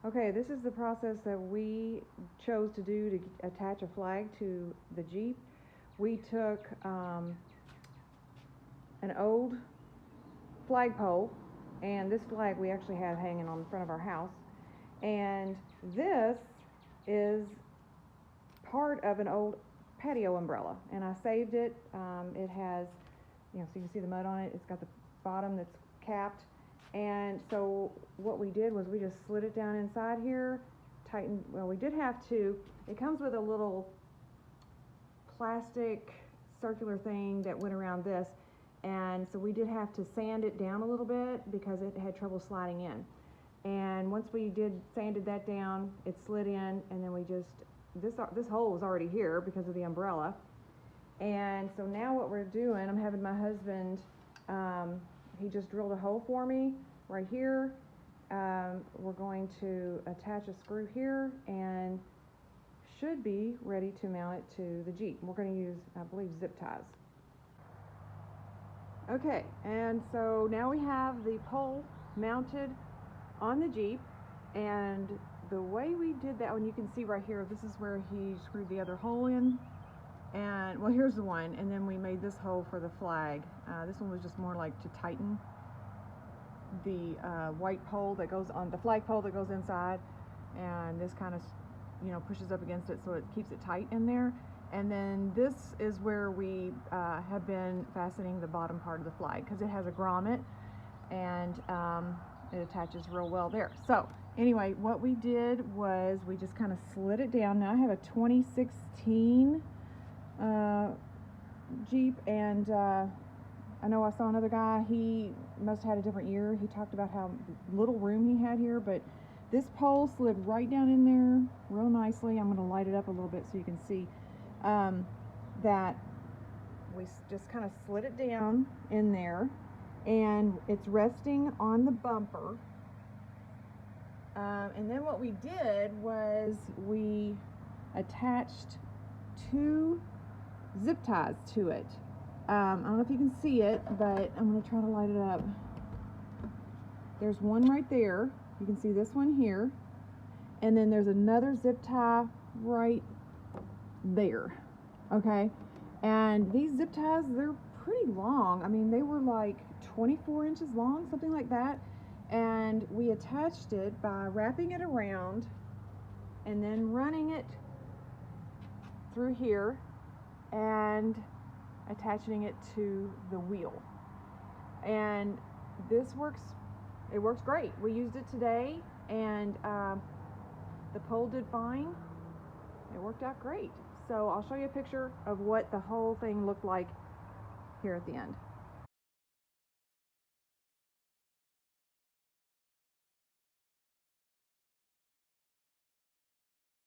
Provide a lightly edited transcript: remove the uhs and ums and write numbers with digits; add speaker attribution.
Speaker 1: Okay, this is the process that we chose to do to attach a flag to the Jeep. We took an old flagpole, and this flag we actually had hanging on the front of our house, and this is part of an old patio umbrella, and I saved it. It has, so you can see the mud on it. It's got the bottom that's capped, and so what we did was we just slid it down inside here, tightened. Well, we did have to. It comes with a little plastic circular thing that went around this, and so we did have to sand it down a little bit because it had trouble sliding in. And once we sanded that down, it slid in, and then we just, this hole was already here because of the umbrella. And so now what we're doing, I'm having my husband, he just drilled a hole for me right here. We're going to attach a screw here and should be ready to mount it to the Jeep. We're going to use, I believe, zip ties. Okay, and so now we have the pole mounted on the Jeep, and the way we did that one, you can see right here, this is where he screwed the other hole in, and well, here's the one, and then we made this hole for the flag. This one was just more like to tighten the white pole that goes on the flag pole that goes inside, and this kind of pushes up against it so it keeps it tight in there. And then this is where we have been fastening the bottom part of the flag because it has a grommet, and it attaches real well there. So anyway, what we did was we just kind of slid it down. Now I have a 2016 Jeep, and I know I saw another guy, he must have had a different year. He talked about how little room he had here, but this pole slid right down in there real nicely. I'm going to light it up a little bit so you can see that we just kind of slid it down in there, and it's resting on the bumper. And then what we did was we attached 2 zip ties to it. I don't know if you can see it, but I'm going to try to light it up. There's one right there. You can see this one here, and then there's another zip tie right there. Okay, and these zip ties, they're pretty long. I mean, they were like 24 inches long, something like that, and we attached it by wrapping it around and then running it through here and attaching it to the wheel. And this works, it works great. We used it today, and the pole did fine. It worked out great. So I'll show you a picture of what the whole thing looked like here at the end.